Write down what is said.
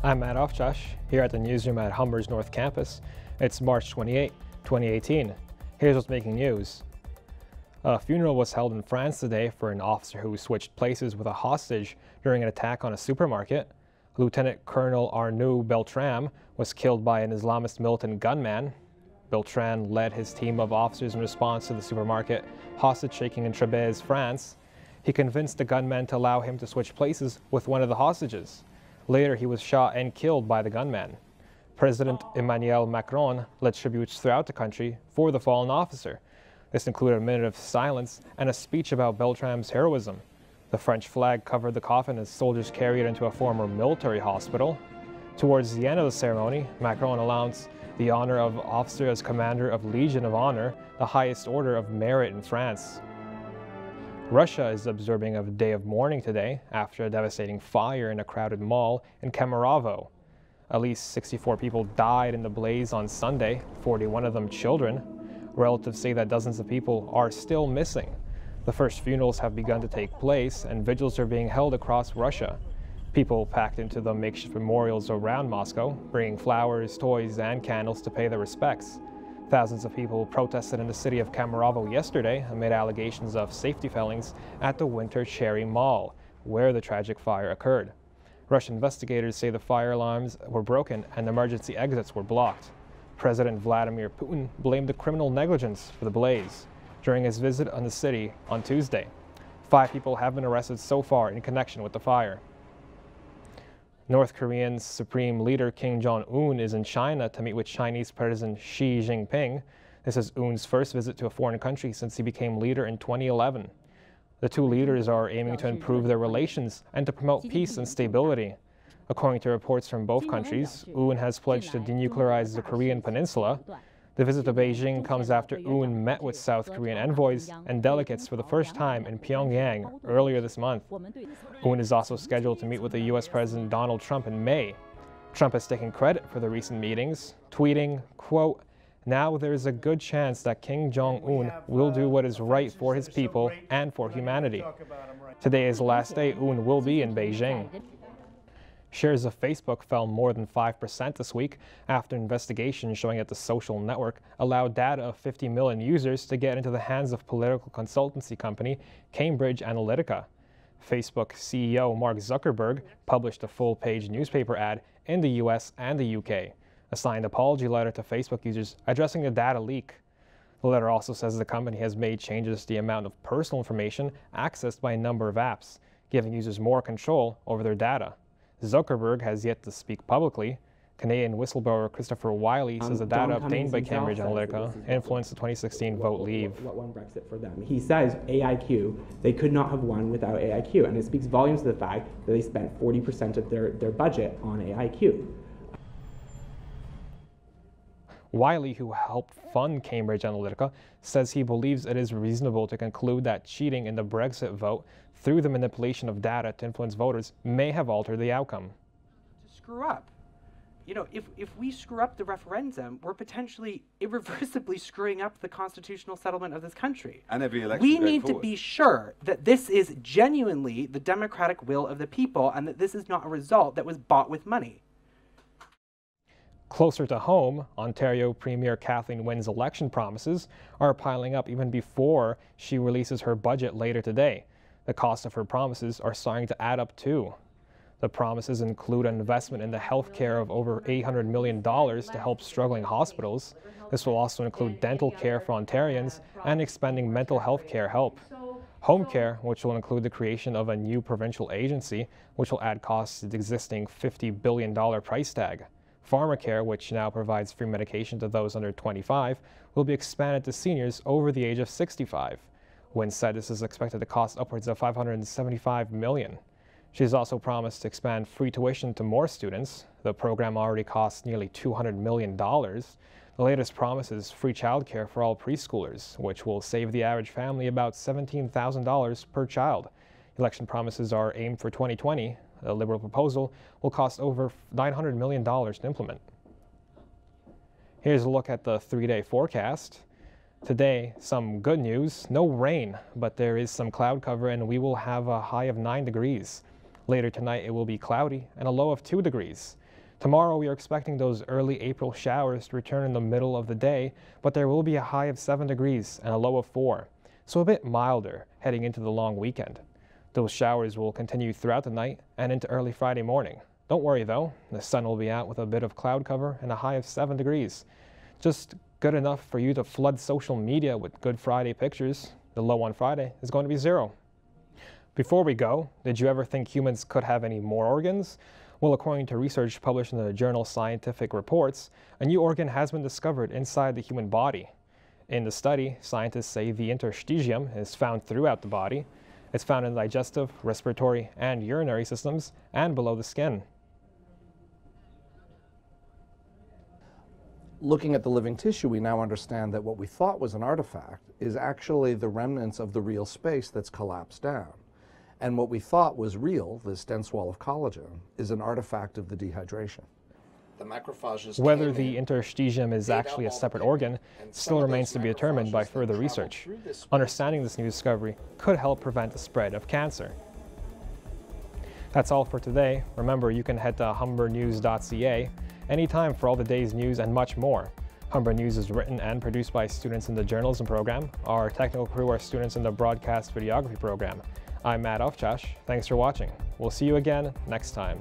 I'm Matt Ofjosh, here at the newsroom at Humber's North Campus. It's March 28, 2018. Here's what's making news. A funeral was held in France today for an officer who switched places with a hostage during an attack on a supermarket. Lieutenant Colonel Arnaud Beltram was killed by an Islamist militant gunman. Beltram led his team of officers in response to the supermarket hostage-taking in Trébèze, France. He convinced the gunman to allow him to switch places with one of the hostages. Later, he was shot and killed by the gunman. President Emmanuel Macron led tributes throughout the country for the fallen officer. This included a minute of silence and a speech about Beltram's heroism. The French flag covered the coffin as soldiers carried it into a former military hospital. Towards the end of the ceremony, Macron announced the honor of officer as Commander of Legion of Honor, the highest order of merit in France. Russia is observing a day of mourning today after a devastating fire in a crowded mall in Kemerovo. At least 64 people died in the blaze on Sunday, 41 of them children. Relatives say that dozens of people are still missing. The first funerals have begun to take place and vigils are being held across Russia. People packed into the makeshift memorials around Moscow, bringing flowers, toys, and candles to pay their respects. Thousands of people protested in the city of Kemerovo yesterday amid allegations of safety failings at the Winter Cherry Mall, where the tragic fire occurred. Russian investigators say the fire alarms were broken and emergency exits were blocked. President Vladimir Putin blamed the criminal negligence for the blaze during his visit on the city on Tuesday. 5 people have been arrested so far in connection with the fire. North Korean Supreme Leader Kim Jong-un is in China to meet with Chinese President Xi Jinping. This is Un's first visit to a foreign country since he became leader in 2011. The two leaders are aiming to improve their relations and to promote peace and stability. According to reports from both countries, Un has pledged to denuclearize the Korean peninsula. The visit to Beijing comes after Un met with South Korean envoys and delegates for the first time in Pyongyang earlier this month. Un is also scheduled to meet with the U.S. President Donald Trump in May. Trump has taken credit for the recent meetings, tweeting, quote, "Now there's a good chance that Kim Jong-un will do what is right for his people and for humanity." Today is the last day Un will be in Beijing. Shares of Facebook fell more than 5% this week after investigations showing that the social network allowed data of 50 million users to get into the hands of political consultancy company Cambridge Analytica. Facebook CEO Mark Zuckerberg published a full-page newspaper ad in the US and the UK, a signed apology letter to Facebook users addressing the data leak. The letter also says the company has made changes to the amount of personal information accessed by a number of apps, giving users more control over their data. Zuckerberg has yet to speak publicly. Canadian whistleblower Christopher Wiley says the data obtained by Cambridge Analytica influenced the 2016 vote leave. What won Brexit for them? He says AIQ, they could not have won without AIQ, and it speaks volumes to the fact that they spent 40% of their budget on AIQ. Wiley, who helped fund Cambridge Analytica, says he believes it is reasonable to conclude that cheating in the Brexit vote through the manipulation of data to influence voters may have altered the outcome. To screw up. You know, if we screw up the referendum, we're potentially irreversibly screwing up the constitutional settlement of this country. And every election we need to be sure that this is genuinely the democratic will of the people and that this is not a result that was bought with money. Closer to home, Ontario Premier Kathleen Wynne's election promises are piling up even before she releases her budget later today. The cost of her promises are starting to add up too. The promises include an investment in the health care of over $800 million to help struggling hospitals. This will also include dental care for Ontarians and expanding mental health care help. Home care, which will include the creation of a new provincial agency, which will add costs to the existing $50 billion price tag. Pharmacare, which now provides free medication to those under 25, will be expanded to seniors over the age of 65. Wynne said this is expected to cost upwards of $575 million. She has also promised to expand free tuition to more students. The program already costs nearly $200 million. The latest promise is free childcare for all preschoolers, which will save the average family about $17,000 per child. Election promises are aimed for 2020. The Liberal proposal will cost over $900 million to implement. Here's a look at the 3-day forecast. Today, some good news. No rain, but there is some cloud cover and we will have a high of 9 degrees. Later tonight, it will be cloudy and a low of 2 degrees. Tomorrow we are expecting those early April showers to return in the middle of the day, but there will be a high of 7 degrees and a low of 4, so a bit milder heading into the long weekend. Those showers will continue throughout the night and into early Friday morning. Don't worry though, the sun will be out with a bit of cloud cover and a high of 7 degrees. Just good enough for you to flood social media with Good Friday pictures. The low on Friday is going to be 0. Before we go, did you ever think humans could have any more organs? Well, according to research published in the journal Scientific Reports, a new organ has been discovered inside the human body. In the study, scientists say the interstitium is found throughout the body. It's found in the digestive, respiratory, and urinary systems, and below the skin. Looking at the living tissue, we now understand that what we thought was an artifact is actually the remnants of the real space that's collapsed down. And what we thought was real, this dense wall of collagen, is an artifact of the dehydration. The macrophages Whether the interstitium is actually a separate organ still remains to be determined by further research. Understanding this new discovery could help prevent the spread of cancer. That's all for today. Remember, you can head to humbernews.ca anytime for all the day's news and much more. Humber News is written and produced by students in the journalism program. Our technical crew are students in the broadcast videography program. I'm Matt Ofchash. Thanks for watching. We'll see you again next time.